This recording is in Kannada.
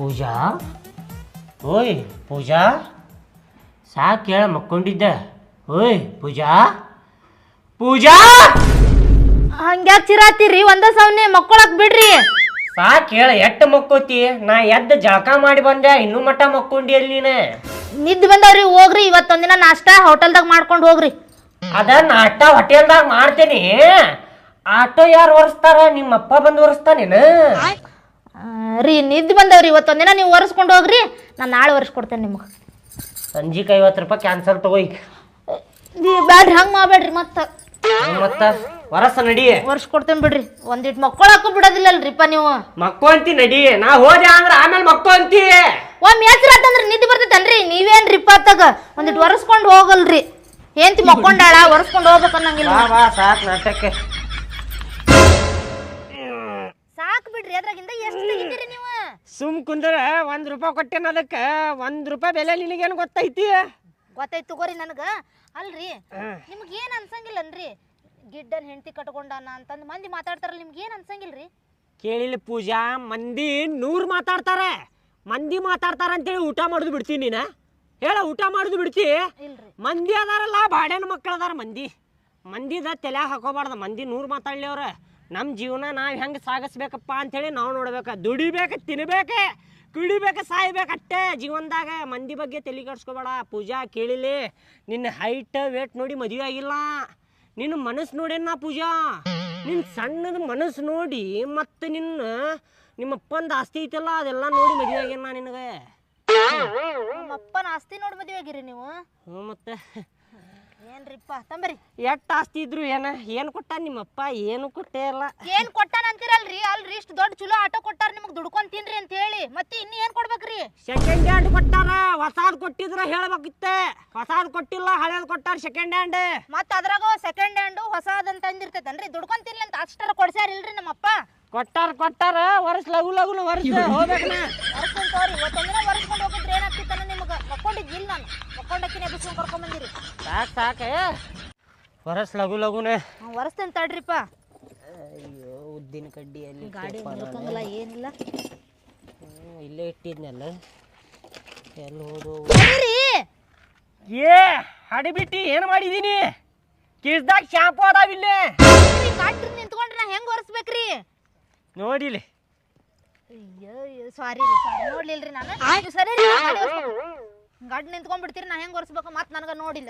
ಪೂಜಾ ಓಯ್ ಪೂಜಾ ಸಾಕು ಹೇಳ ಮಕ್ಕೊಂಡಿದ್ದೆ. ಓಯ್ ಪೂಜಾ ಪೂಜಾ ಹಂಗ್ಯಾಕ್ ಚಿರಾತಿರಿ ಒಂದ ಸವನೆ ಮಕ್ಕೊಳಕ್ ಬಿಡ್ರಿ. ಸಾಕು ಹೇಳ ಎಟ್ಟು ಮಕ್ಕೋತಿ. ನಾ ಎದ್ದು ಜಳಕ ಮಾಡಿ ಬಂದೆ ಇನ್ನೂ ಮಟ್ಟ ಮಕ್ಕೊಂಡಿ ಅಲ್ಲಿ ನೀನು. ನಿದ್ದೆ ಬಂದವ್ರಿ ಹೋಗ್ರಿ. ಇವತ್ತೊಂದಿನ ನಾಷ್ಟ ಹೋಟೆಲ್ದಾಗ ಮಾಡ್ಕೊಂಡು ಹೋಗ್ರಿ. ಅದ ನಾಷ್ಟ ಹೋಟೆಲ್ದಾಗ ಮಾಡ್ತೇನಿ. ಆಟೋ ಯಾರು ಒರೆಸ್ತಾರ? ನಿಮ್ಮಪ್ಪ ಬಂದು ಒರೆಸ್ತಾನೇನು? ರೀ ನಿದ್ದೆ ಬಂದವ್ರಿ ಇವತ್ತೊಂದಿನ ನೀವು ಒರೆಸ್ಕೊಂಡು ಹೋಗ್ರಿ. ನಾನು ನಾಳೆ ಒರೆಸ್ಕೊಡ್ತೇನೆ ನಿಮ್ಗೆ. ಸಂಜಿಗೆ 50 ರೂಪಾಯಿ ಕ್ಯಾನ್ಸಲ್ ತಗೋ ಈಗ. ಬ್ಯಾಡ್ರಿ ಹಂಗೆ ಮಾಡ್ಬೇಡ್ರಿ. ಮತ್ತ ಹೊರಸ ನಡಿ ಒರೆಸ್ಕೊಡ್ತೇನೆ ಬಿಡ್ರಿ. ಒಂದಿಟ್ಟು ಮಕ್ಕೊಳಕ್ಕೂ ಬಿಡೋದಿಲ್ಲಲ್ರಿಪ್ಪ ನೀವು. ಮಕ್ಕೊಂತಿ ನಡಿ. ನಾ ಹೋದೆ ಅಂದ್ರೆ ಆಮೇಲೆ ಮಕ್ಕೊಂತಿ. ಒಮ್ಮೆ ಹೆಸರಾತಂದ್ರೆ ನಿದ್ದೆ ಬರ್ತೈತನ್ರಿ. ನೀವೇನ್ರಿಪ್ಪ ತಗ ಒಂದಿಟ್ಟು ಒರೆಸ್ಕೊಂಡು ಹೋಗಲ್ರಿ. ಏಂತಿ ಮಕ್ಕೊಂಡಾಳ ಒರೆಸ್ಕೊಂಡು ಹೋಗ್ಬೇಕು ಅನ್ನಂಗಿಲ್ಲ. ಸಾಕು ನಾಟಕ್ಕೆ ಸಾಕು ಬಿಡ್ರಿ. ಅದ್ರಾಗಿಂದ ಎಷ್ಟು ತೆಗಿತೀರಿ ನೀವು? ಸುಮ್ ಕುಂದ್ರ 1 ರೂಪಾಯಿ ಕೊಟ್ಟೇನ ಅದಕ್ಕೆ. 1 ರೂಪಾಯಿ ಬೆಲೆ ನಿನಗೇನು ಗೊತ್ತೈತಿ? ಗೊತ್ತಾಯ್ತು ತಗೋರಿ ನನಗೆ. ಅಲ್ರಿ ನಿಮ್ಗೆ ಏನು ಅನ್ಸಂಗಿಲ್ಲನ್ರಿ? ಗಿಡ್ಡನ್ ಹೆಂಡತಿ ಕಟ್ಕೊಂಡಾನ ಅಂತಂದು ಮಂದಿ ಮಾತಾಡ್ತಾರಲ್ಲ, ನಿಮ್ಗೆ ಏನು ಅನ್ಸಂಗಿಲ್ರಿ? ಕೇಳಿಲ್ಲ ಪೂಜಾ, ಮಂದಿ 100 ಮಾತಾಡ್ತಾರೆ. ಮಂದಿ ಮಾತಾಡ್ತಾರ ಅಂತೇಳಿ ಊಟ ಮಾಡೋದು ಬಿಡ್ತೀನಿ ನೀನ? ಹೇಳ, ಊಟ ಮಾಡೋದು ಬಿಡ್ತಿ? ಇಲ್ರಿ. ಮಂದಿ ಅದಾರಲ್ಲ, ಬಾಡ್ಯಾನ ಮಕ್ಕಳು ಅದಾರ. ಮಂದಿದ ತಲೆ ಹಾಕೋಬಾರ್ದು. ಮಂದಿ 100 ಮಾತಾಡ್ಲಿ ಅವ್ರ. ನಮ್ಮ ಜೀವನ ನಾವು ಹೆಂಗೆ ಸಾಗಿಸ್ಬೇಕಪ್ಪ ಅಂಥೇಳಿ ನಾವು ನೋಡ್ಬೇಕು. ದುಡಿಬೇಕು, ತಿನ್ಬೇಕು, ಕುಡಿಬೇಕು, ಸಾಯ್ಬೇಕಟ್ಟೆ ಜೀವನದಾಗ. ಮಂದಿ ಬಗ್ಗೆ ತಲೆ ಕೆಡ್ಸ್ಕೊಬೇಡ ಪೂಜಾ. ಕೇಳಿಲಿ, ನಿನ್ನ ಹೈಟ್ ವೇಟ್ ನೋಡಿ ಮದುವೆ ಆಗಿಲ್ಲ. ನಿನ್ನ ಮನಸ್ಸು ನೋಡೇನ ಪೂಜಾ. ನಿನ್ನ ಸಣ್ಣದ ಮನಸ್ಸು ನೋಡಿ ಮತ್ತು ನಿಮ್ಮಪ್ಪಂದು ಆಸ್ತಿ ಐತಲ್ಲ ಅದೆಲ್ಲ ನೋಡಿ ಮದುವೆ ಆಗ್ಯಾನ ನಿನಗೆ. ನಮ್ಮಪ್ಪನ ಆಸ್ತಿ ನೋಡಿ ಮದುವೆ ಆಗಿರಿ ನೀವು? ಹ್ಞೂ ಮತ್ತೆ ಏನ್ರಿಪ್ಪ ತಂಬರಿ. ಎಷ್ಟು ಆಸ್ತಿ ಇದ್ರು ಏನು ಕೊಟ್ಟ ನಿಮ್ಮಪ್ಪ? ಏನು ಕೊಟ್ಟೇ ಇಲ್ಲ. ಏನ್ ಕೊಟ್ಟಾನ ಅಂತೀರಲ್ರಿ? ಅಲ್ರಿ ಇಷ್ಟು ದೊಡ್ಡ ಚಲೋ ಆಟೋ ಕೊಟ್ಟಾರ ನಿಮ್ಗೆ ದುಡ್ಕೊಂಡ್ ತಿನ್ರಿ ಅಂತ ಹೇಳಿ. ಮತ್ತೆ ಇನ್ನು ಏನ್ ಕೊಡ್ಬೇಕ್ರಿ? ಸೆಕೆಂಡ್ ಹ್ಯಾಂಡ್ ಕೊಟ್ಟಾರ. ಹೊಸಾದ್ ಕೊಟ್ಟಿದ್ರ ಹೇಳ್ಬೇಕಿತ್ತೆ. ಹೊಸಾದ್ ಕೊಟ್ಟಿಲ್ಲ, ಹಳೇದ್ ಕೊಟ್ಟಾರ ಸೆಕೆಂಡ್ ಹ್ಯಾಂಡ್. ಮತ್ತೆ ಅದ್ರಾಗ ಸೆಕೆಂಡ್ ಹ್ಯಾಂಡ್ ಹೊಸಾದ್ ಅಂತ ಅಂದಿರ್ತೈತನ್ರಿ? ದುಡ್ಕೊಂಡ್ ತಿನ್ಲಿ ಅಂತ ಅಷ್ಟರ ಕೊಡ್ಸ್ಯಾರಿಲ್ರಿ ನಮ್ಮಪ್ಪ? ಕೊಟ್ಟಾರ ವರ್ಷ ಲಗು ವರ್ಷ ಹೋಗ್ಬೇಕನ. ವರ್ಸ್ಕೊಂತವ್ರಿ. ಇವತ್ತೊಂದಿನ ವರ್ಸ್ಕೊಂಡು ಹೋಗಿದ್ರೆ ಏನಾಗ್ತಿತ್ತಾನ ನಿಮ್ಗೆ? ಮಕ್ಕೊಂಡಿದ್ದಿಲ್ಲ ನಾನು. ಮಕ್ಕೊಂಡಕ್ಕಿನ ಎಬ್ಬಿಸ್ಕೊಂಡು ಕರ್ಕೊಂಡ್ ಬಂದಿರಿ. ಸಾಕೆ ವರ್ಷ ಲಗುನೆ ವರ್ಸ್ತೇನೆ ತಡ್ರಿಪ್ಪ. ಅಯ್ಯೋ ಉದ್ದಿನ ಕಡ್ಡಿಯಲ್ಲಿ ಗಾಡಿ ಮಲ್ಕಂಗಲ್ಲ ಏನಿಲ್ಲ. ಇಲ್ಲೇ ಇಟ್ಟಿದ್ನಲ್ಲ, ಎಲ್ಲಿ ಹೋದು? ಹಡಿಬಿಟ್ಟಿ ಏನು ಮಾಡಿದೀನಿ? ಕಿಸ್ದಾಗ ಶಾಂಪು ಅದಾವಿಲ್ಲೇ. ಗಾಡಿ ನಿಂತ್ಕೊಂಡ್ರೆ ನಾ ಹೆಂಗ್ ಒರೆಸ್ಬೇಕ್ರಿ? ನೋಡಿಲಿ. ಅಯ್ಯೋ ಸಾರಿ ನೋಡ್ಲಿಲ್ರಿ ನಾನು. ಸರಿ ಗಾಡಿ ನಿಂತ್ಕೊಂಡ್ಬಿಡ್ತೀರಿ, ನಾ ಹೆಂಗ್ ಒರೆಸ್ಬೇಕು ಮತ್ತೆ ನನಗೆ ನೋಡಿಲ್ಲ.